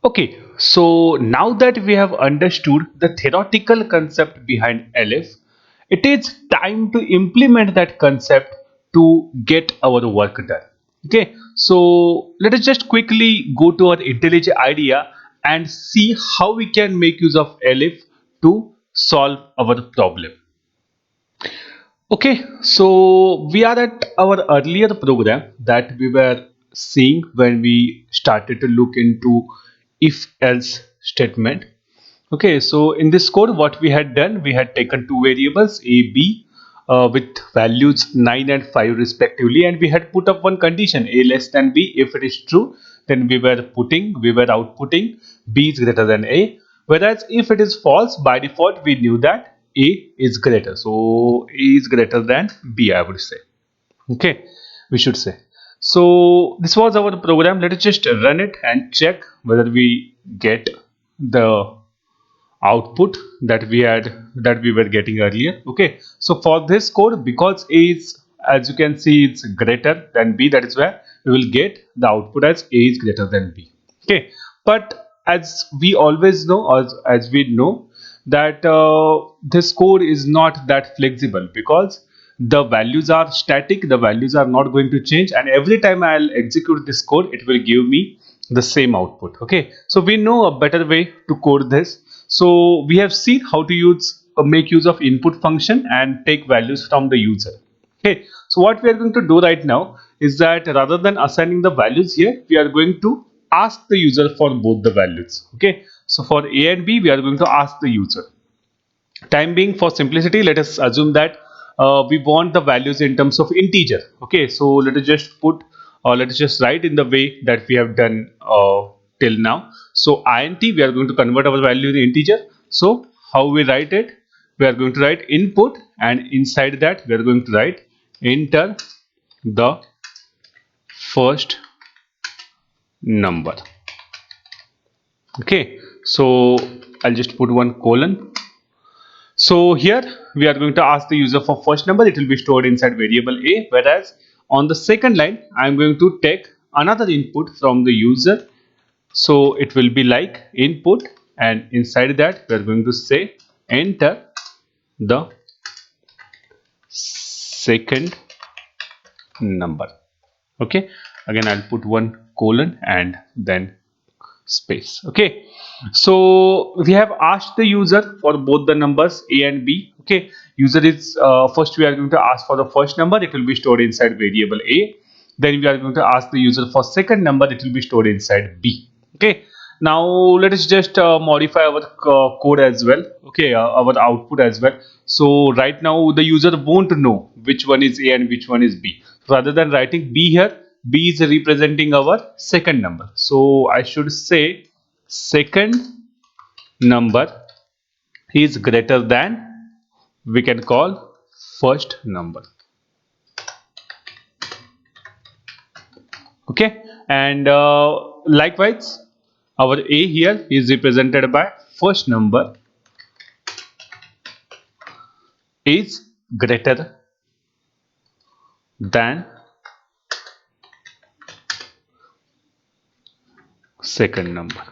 Okay, so now that we have understood the theoretical concept behind LF, it is time to implement that concept to get our work done. Okay, so let us just quickly go to our IntelliJ idea and see how we can make use of LF to solve our problem. Okay, so we are at our earlier program that we were seeing when we started to look into if else statement. Okay, so in this code, what we had done, we had taken two variables a, b with values 9 and 5 respectively, and we had put up one condition a less than b. If it is true, then we were outputting b is greater than a. Whereas if it is false, by default, we knew that a is greater. So a is greater than b, I would say. Okay, we should say. So this was our program. Let us just run it and check whether we get the output that we were getting earlier. Okay, so for this code, because a is, as you can see, it's greater than b, that is where we will get the output as a is greater than b. Okay, but as we always know, or as we know, that this code is not that flexible because the values are static, the values are not going to change, and every time I'll execute this code, it will give me the same output. Okay, so we know a better way to code this. So we have seen how to use make use of input function and take values from the user. Okay, so what we are going to do right now is that rather than assigning the values here, we are going to ask the user for both the values. Okay, so for a and b, we are going to ask the user. Time being, for simplicity, let us assume that we want the values in terms of integer. Okay, so let us just put, or let us just write in the way that we have done till now. So int, we are going to convert our value in integer. So how we write it? We are going to write input, and inside that we are going to write enter the first number. Okay, so I'll just put one colon. So here we are going to ask the user for first number. It will be stored inside variable a, whereas on the second line I am going to take another input from the user. So it will be like input, and inside that we are going to say enter the second number. Okay, again I'll put one colon and then space. Okay, so we have asked the user for both the numbers a and b. Okay, user is first we are going to ask for the first number. It will be stored inside variable a. Then we are going to ask the user for second number. It will be stored inside b. Okay, now let us just modify our code as well. Okay, our output as well. So right now the user won't know which one is a and which one is b. Rather than writing b here, b is representing our second number. So I should say second number is greater than, we can call, first number. Okay, and likewise our a here is represented by first number is greater than second number.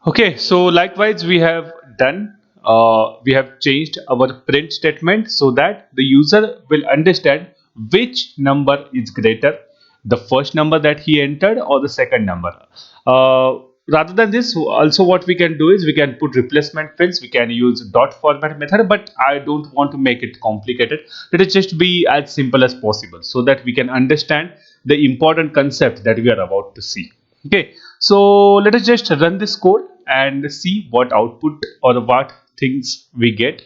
Okay, so likewise we have done, we have changed our print statement so that the user will understand which number is greater, the first number that he entered or the second number. Rather than this, also what we can do is we can put replacement fields, we can use dot format method, but I don't want to make it complicated. Let it just be as simple as possible so that we can understand the important concept that we are about to see. Okay, so let us just run this code and see what output or what things we get.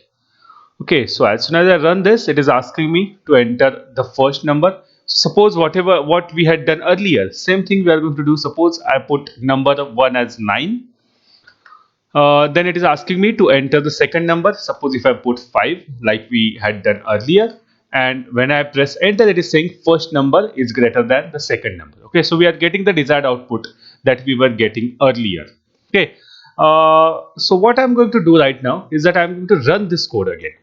Okay, so as soon as I run this, it is asking me to enter the first number. So suppose what we had done earlier, same thing we are going to do. Suppose I put number 1 as 9. Then it is asking me to enter the second number. Suppose if I put 5 like we had done earlier, and when I press enter, it is saying first number is greater than the second number. Okay, so we are getting the desired output that we were getting earlier. Okay, so what I'm going to do right now is that I'm going to run this code again.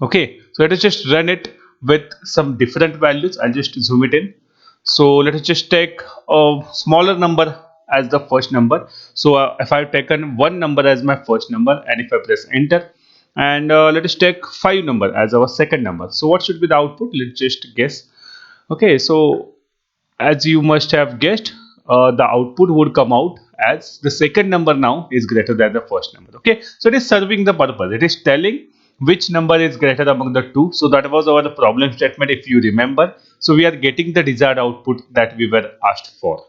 Okay, so let us just run it with some different values. I'll just zoom it in. So let us just take a smaller number as the first number. So if I've taken one number as my first number, and if I press enter, and let us take 5 number as our second number. So what should be the output? Let's just guess. Okay, so as you must have guessed, the output would come out as the second number now is greater than the first number. Okay, so it is serving the purpose. It is telling which number is greater among the two. So that was our problem statement, if you remember. So we are getting the desired output that we were asked for.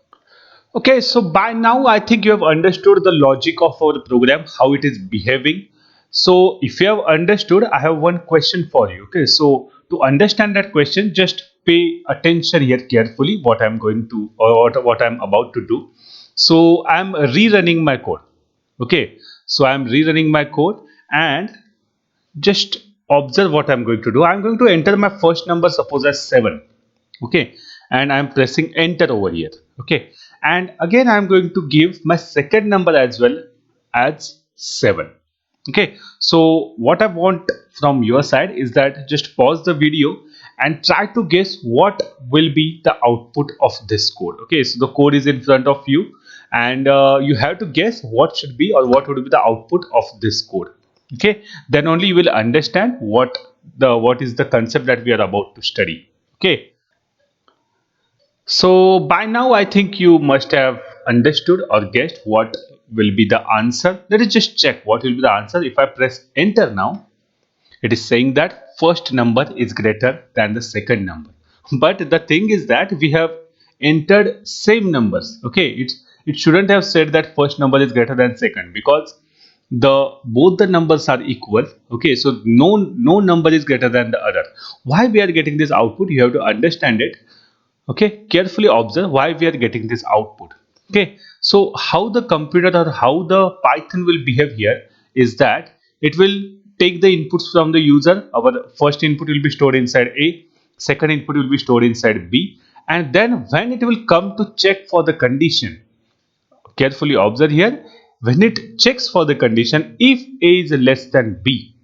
Okay, so by now I think you have understood the logic of our program, how it is behaving. So if you have understood, I have one question for you. Okay, so to understand that question, just pay attention here carefully what I'm going to, or what I'm about to do. So I'm rerunning my code. Okay, so I'm rerunning my code, and just observe what I'm going to do. I'm going to enter my first number, suppose as 7. Okay, and I'm pressing enter over here. Okay, and again I'm going to give my second number as well as 7. Okay, so what I want from your side is that just pause the video and try to guess what will be the output of this code. Okay, so the code is in front of you, and you have to guess what should be, or what would be the output of this code. Okay, then only you will understand what is the concept that we are about to study. Okay, so by now I think you must have understood or guessed what will be the answer. Let us just check what will be the answer. If I press enter now, it is saying that first number is greater than the second number. But the thing is that we have entered same numbers. Okay, it shouldn't have said that first number is greater than second, because both the numbers are equal. Okay, so no number is greater than the other. Why we are getting this output, you have to understand it. Okay, carefully observe why we are getting this output. Okay, so how the computer or how the Python will behave here is that it will take the inputs from the user. Our first input will be stored inside A, second input will be stored inside B, and then when it will come to check for the condition, carefully observe here, when it checks for the condition, if A is less than B.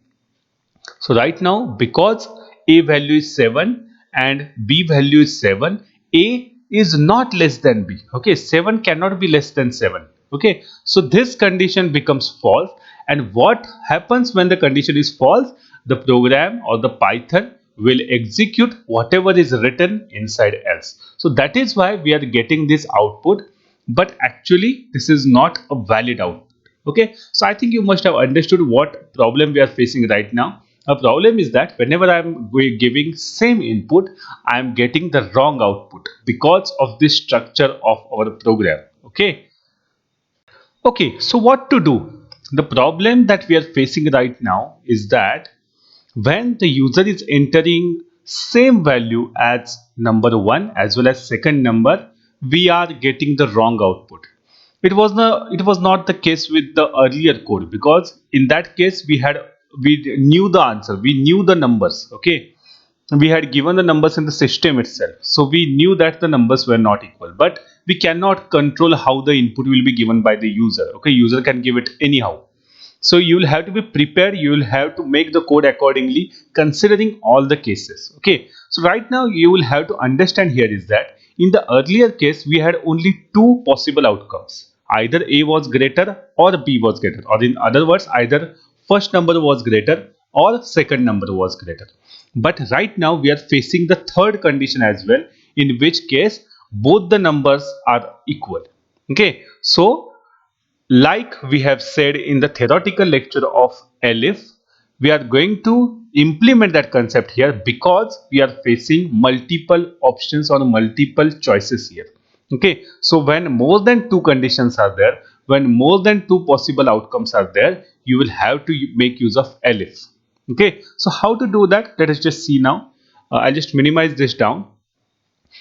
So right now, because A value is 7 and B value is 7, A is not less than B. Okay, 7 cannot be less than 7. Okay, so this condition becomes false. And what happens when the condition is false? The program or the Python will execute whatever is written inside else. So that is why we are getting this output, but actually this is not a valid output. Okay, so I think you must have understood what problem we are facing right now. A problem is that whenever I'm giving same input, I'm getting the wrong output because of this structure of our program. Okay, okay, so what to do? The problem that we are facing right now is that when the user is entering same value as number 1 as well as second number, we are getting the wrong output. It was not the case with the earlier code, because in that case we knew the answer, we knew the numbers. Okay, we had given the numbers in the system itself, so we knew that the numbers were not equal, but we cannot control how the input will be given by the user. Okay, user can give it anyhow, so you will have to be prepared, you will have to make the code accordingly, considering all the cases. Okay, so right now you will have to understand here is that in the earlier case we had only two possible outcomes: either A was greater or B was greater, or in other words, either first number was greater or second number was greater. But right now we are facing the third condition as well, in which case both the numbers are equal. Okay, so like we have said in the theoretical lecture of ELIF, we are going to implement that concept here because we are facing multiple options or multiple choices here. Okay, so when more than two conditions are there, when more than two possible outcomes are there, you will have to make use of ELIF. Okay, so how to do that? Let us just see now. I'll just minimize this down.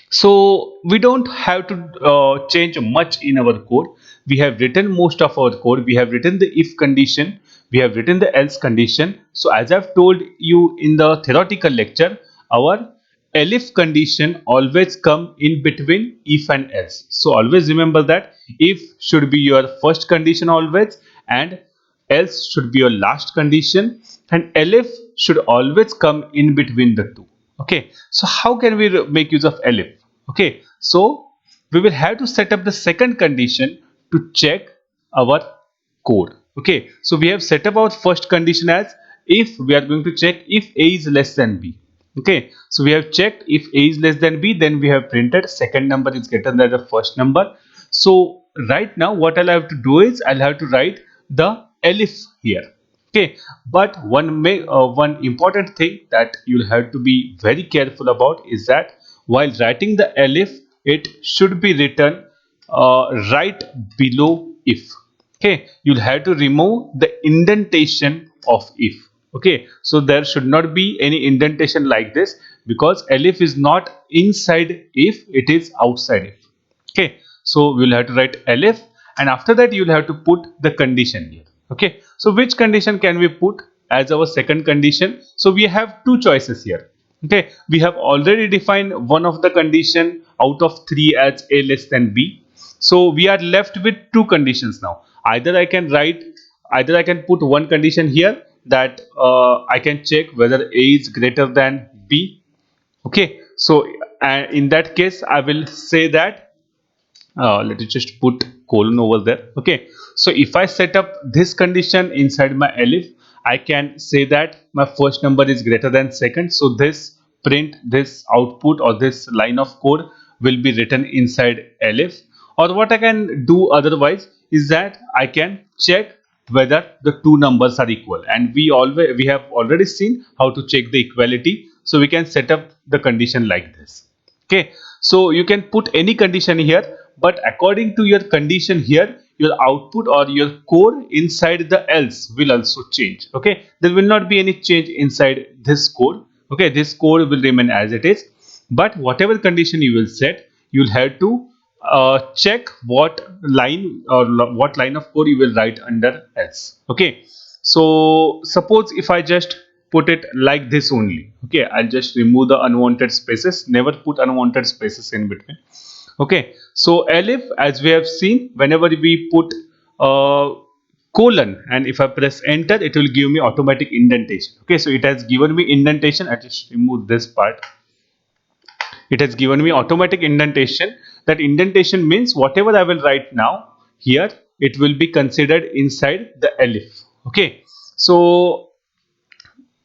So we don't have to change much in our code. We have written most of our code. We have written the if condition, we have written the else condition. So as I've told you in the theoretical lecture, our elif condition always come in between if and else. So always remember that if should be your first condition always, and else should be your last condition, and elif should always come in between the two. Okay, so how can we make use of elif? Okay, so we will have to set up the second condition to check our code. Okay, so we have set up our first condition as if we are going to check if a is less than b. Okay, so we have checked if a is less than b, then we have printed second number is greater than the first number. So right now what I'll have to do is I'll have to write the elif here. Okay, but one important thing that you'll have to be very careful about is that while writing the elif, it should be written right below if. Okay, you'll have to remove the indentation of if. Okay, so there should not be any indentation like this because elif is not inside if, it is outside if. Okay, so we'll have to write elif, and after that you'll have to put the condition here. Okay, so which condition can we put as our second condition? So we have two choices here. Okay, we have already defined one of the condition out of three as a less than b. So we are left with two conditions now. Either I can put one condition here that I can check whether a is greater than b. Okay, so in that case I will say that let us just put colon over there. Okay, so if I set up this condition inside my elif, I can say that my first number is greater than second, so this output or this line of code will be written inside elif. Or what I can do otherwise is that I can check whether the two numbers are equal, and we have already seen how to check the equality, so we can set up the condition like this. Okay, so you can put any condition here, but according to your condition here, your output or your code inside the else will also change. Okay, there will not be any change inside this code. Okay, this code will remain as it is, but whatever condition you will set, you'll have to check what line of code you will write under else. Okay, so suppose if I just put it like this only. Okay, I'll just remove the unwanted spaces, never put unwanted spaces in between. Okay, so elif, as we have seen, whenever we put uh, colon and if I press enter, it will give me automatic indentation. Okay, so it has given me indentation. I just remove this part. It has given me automatic indentation. That indentation means whatever I will write now here, it will be considered inside the elif. Okay, so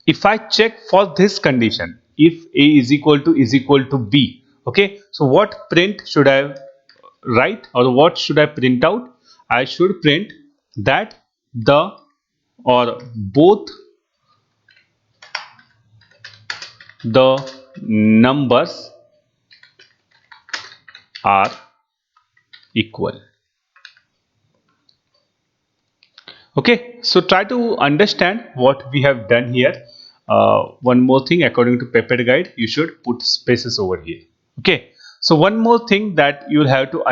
if I check for this condition, if a is equal to b, okay, so what print should I write or what should I print out? I should print that the or both the numbers are equal. Okay, so try to understand what we have done here. One more thing, according to Pepper Guide, you should put spaces over here. Okay, so one more thing that you'll have to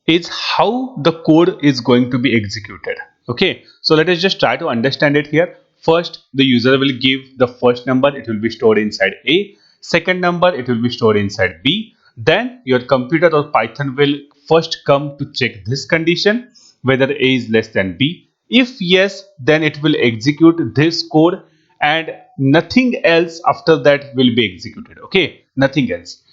is how the code is going to be executed. Okay, so let us just try to understand it here. First, the user will give the first number, it will be stored inside a. Second number, it will be stored inside b. Then your computer or Python will first come to check this condition whether a is less than b. If yes, then it will execute this code and nothing else after that will be executed. Okay, nothing else.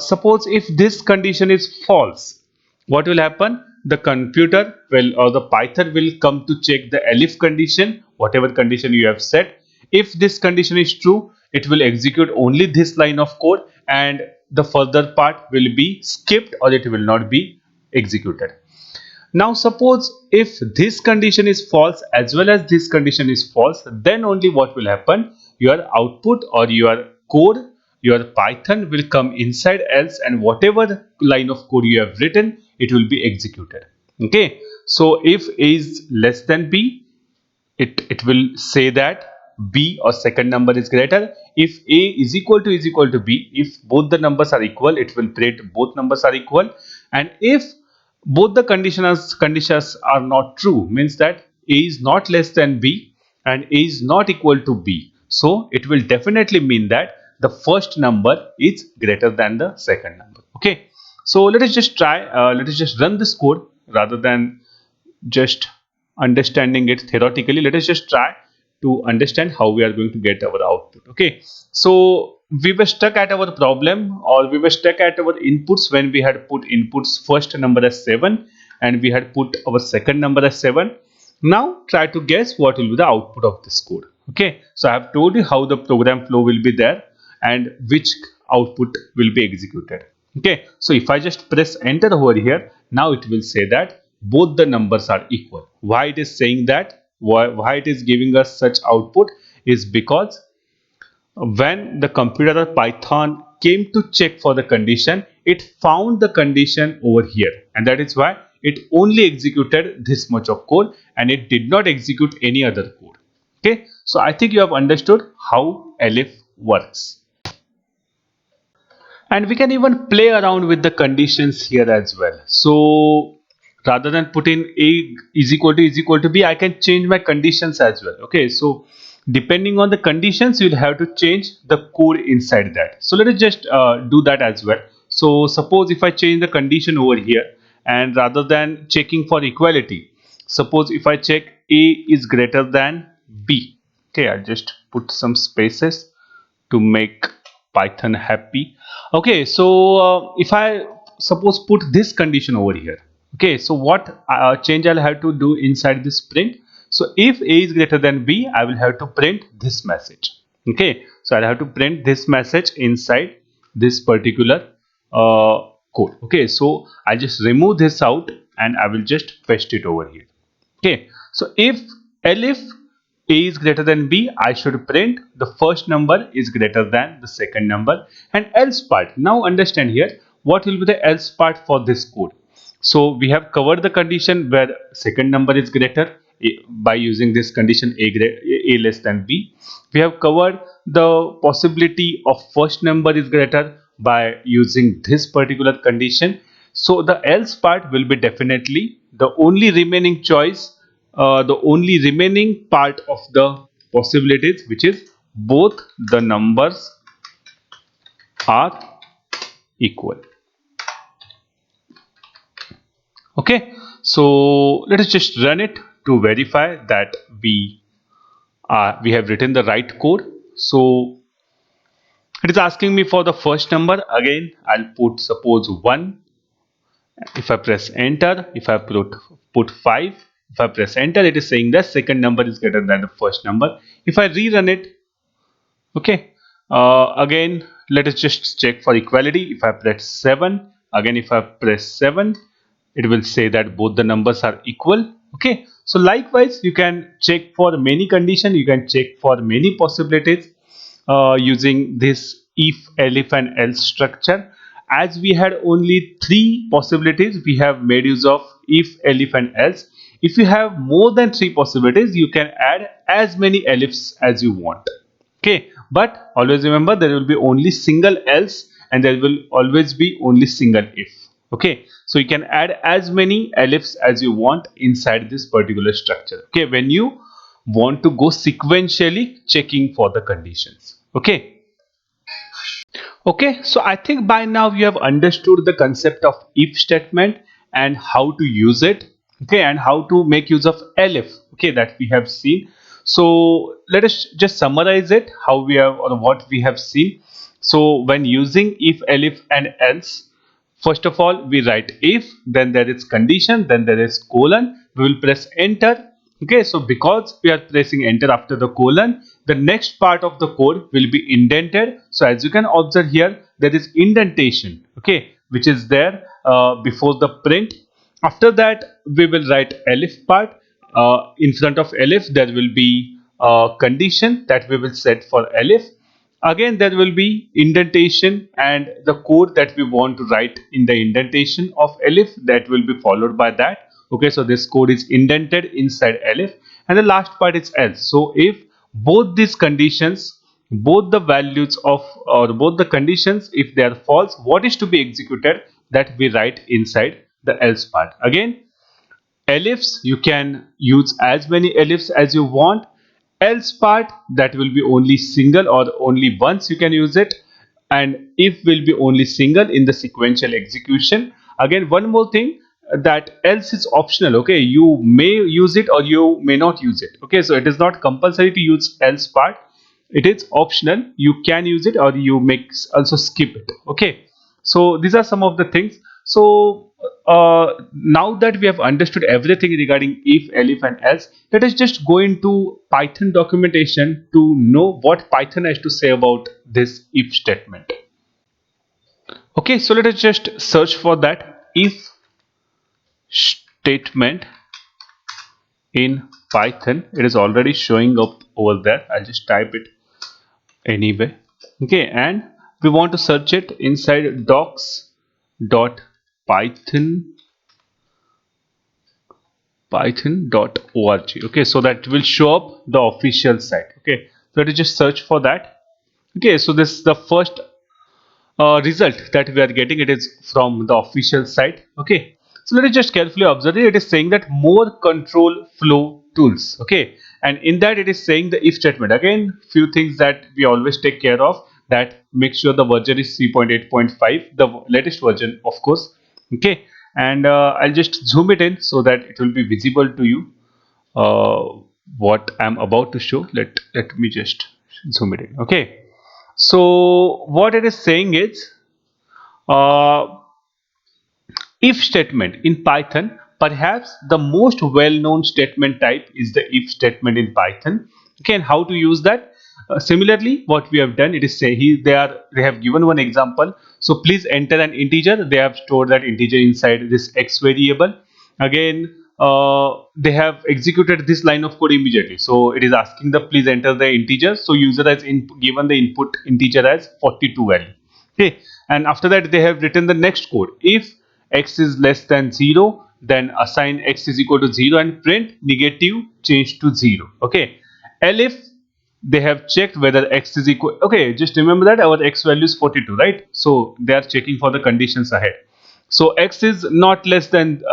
Suppose if this condition is false, what will happen? The computer will or the Python will come to check the elif condition, whatever condition you have set. If this condition is true, it will execute only this line of code and the further part will be skipped or it will not be executed. Now suppose if this condition is false as well as this condition is false, then only what will happen? Your output or your code, your Python will come inside else and whatever line of code you have written, it will be executed. Okay, so if a is less than b, it will say that b or second number is greater. If a is equal to b, if both the numbers are equal, it will print both numbers are equal. And if both the conditions are not true, means that a is not less than b and a is not equal to b, so it will definitely mean that the first number is greater than the second number. Okay, so let us just run this code rather than just understanding it theoretically. Let us just try to understand how we are going to get our output. Okay, so we were stuck at our problem, or we were stuck at our inputs when we had put inputs first number as 7 and we had put our second number as 7. Now try to guess what will be the output of this code. Okay, so I have told you how the program flow will be there and which output will be executed. Okay, so if I just press enter over here, now it will say that both the numbers are equal. Why it is saying that? Why it is giving us such output is because when the computer or Python came to check for the condition, it found the condition over here, and that is why it only executed this much of code and it did not execute any other code. Okay, so I think you have understood how elif works. And we can even play around with the conditions here as well. So rather than put in a is equal to b, I can change my conditions as well. Okay, so depending on the conditions, you'll have to change the code inside that. So let us just do that as well. So suppose if I change the condition over here, and rather than checking for equality, suppose if I check a is greater than b. Okay, I'll just put some spaces to make Python happy. Okay, so if I suppose put this condition over here. Okay, so what change I'll have to do inside this print? So if a is greater than b, I will have to print this message. Okay, so I'll have to print this message inside this particular code. Okay, so I'll just remove this out and I will just paste it over here. Okay, so if elif a is greater than b, I should print the first number is greater than the second number, and else part. Now understand here what will be the else part for this code. So we have covered the condition where second number is greater by using this condition a less than b. We have covered the possibility of first number is greater by using this particular condition. So the else part will be definitely the only remaining choice, the only remaining part of the possibilities, which is both the numbers are equal. Okay, so let us just run it to verify that we have written the right code. So it is asking me for the first number. Again, I'll put suppose 1. If I press enter, if I put 5, if I press enter, it is saying the second number is greater than the first number. If I rerun it, okay, again let us just check for equality. If I press 7, again if I press 7, it will say that both the numbers are equal. Okay, so likewise you can check for many conditions, you can check for many possibilities using this if, elif and else structure. As we had only 3 possibilities, we have made use of if, elif and else. If you have more than 3 possibilities, you can add as many elifs as you want. Okay, but always remember there will be only single else and there will always be only single if. Okay, so you can add as many elifs as you want inside this particular structure. Okay, when you want to go sequentially checking for the conditions. Okay. Okay, so I think by now you have understood the concept of if statement and how to use it. Okay, and how to make use of elif. Okay, that we have seen. So let us just summarize it how we have or what we have seen. So when using if, elif and else, first of all we write if, then there is condition, then there is colon, we will press enter. Okay, so because we are pressing enter after the colon, the next part of the code will be indented. So as you can observe here, there is indentation, okay, which is there before the print. After that we will write elif part. In front of elif there will be a condition that we will set for elif. Again there will be indentation and the code that we want to write in the indentation of elif, that will be followed by that. Okay, so this code is indented inside elif, and the last part is else. So if both these conditions, both the values of or both the conditions, if they are false, what is to be executed, that we write inside the else part. Again, elifs you can use as many elifs as you want. Else part, that will be only single or only once you can use it, and if will be only single in the sequential execution. Again, one more thing, that else is optional. Okay, you may use it or you may not use it. Okay, so it is not compulsory to use else part. It is optional. You can use it or you may also skip it. Okay, so these are some of the things. So now that we have understood everything regarding if, elif and else, let us just go into Python documentation to know what Python has to say about this if statement. Okay, so let us just search for that if statement in Python. It is already showing up over there. I'll just type it anyway. Okay, and we want to search it inside docs.python python.org. Okay, so that will show up the official site. Okay, so let us just search for that. Okay, so this is the first result that we are getting. It is from the official site. Okay, so let us just carefully observe it. It is saying that more control flow tools. Okay, and in that it is saying the if statement. Again, few things that we always take care of, that make sure the version is 3.8.5, the latest version, of course. Okay, and I'll just zoom it in so that it will be visible to you uh, what I'm about to show. Let me just zoom it in. Okay, so what it is saying is, uh, if statement in Python, perhaps the most well-known statement type is the if statement in Python. Okay, and how to use that? Similarly, what we have done, it is say they have given one example. So please enter an integer. They have stored that integer inside this x variable. Again, they have executed this line of code immediately. So it is asking the please enter the integer. So user has given the input integer as 42 value. Okay, and after that they have written the next code. If x is less than 0, then assign x is equal to 0 and print negative change to 0. Okay, elif, they have checked whether x is equal. Okay, just remember that our x value is 42, right? So they are checking for the conditions ahead. So x is not less than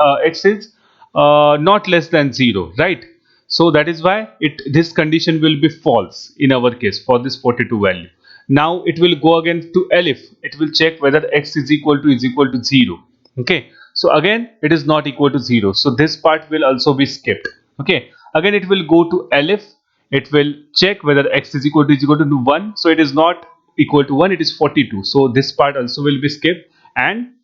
not less than 0, right? So that is why this condition will be false in our case for this 42 value. Now it will go again to elif. It will check whether x is equal to 0. Okay, so again it is not equal to 0. So this part will also be skipped. Okay, again it will go to elif. It will check whether x is equal to 1. So it is not equal to 1. It is 42. So this part also will be skipped, and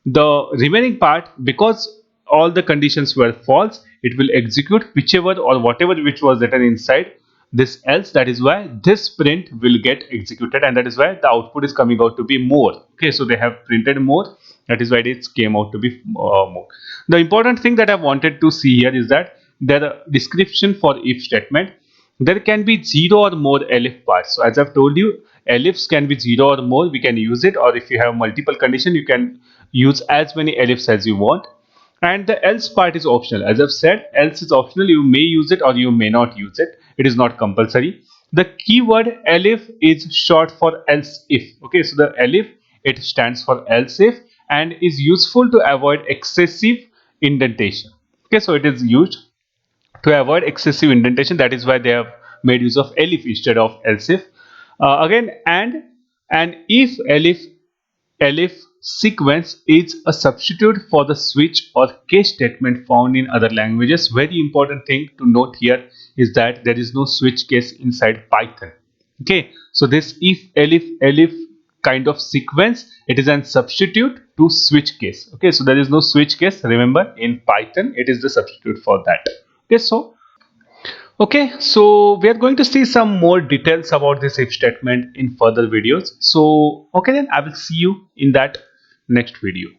the remaining part, because all the conditions were false, it will execute whichever or whatever which was written inside this else. That is why this print will get executed, and that is why the output is coming out to be more. Okay, so they have printed more. That is why it came out to be more. The important thing that I wanted to see here is that the description for if statement, there can be 0 or more elif parts. So as I've told you, elifs can be 0 or more. We can use it, or if you have multiple condition, you can use as many elifs as you want. And the else part is optional. As I've said, else is optional. You may use it or you may not use it. It is not compulsory. The keyword elif is short for else if. Okay, so the elif, it stands for else if and is useful to avoid excessive indentation. Okay, so it is used to avoid excessive indentation. That is why they have made use of elif instead of else if. Again, and if elif sequence is a substitute for the switch or case statement found in other languages. Very important thing to note here is that there is no switch case inside Python. Okay, so this if elif kind of sequence, it is a substitute to switch case. Okay, so there is no switch case. Remember, in Python it is the substitute for that. Okay, so we are going to see some more details about this if statement in further videos. So okay, then I will see you in that next video.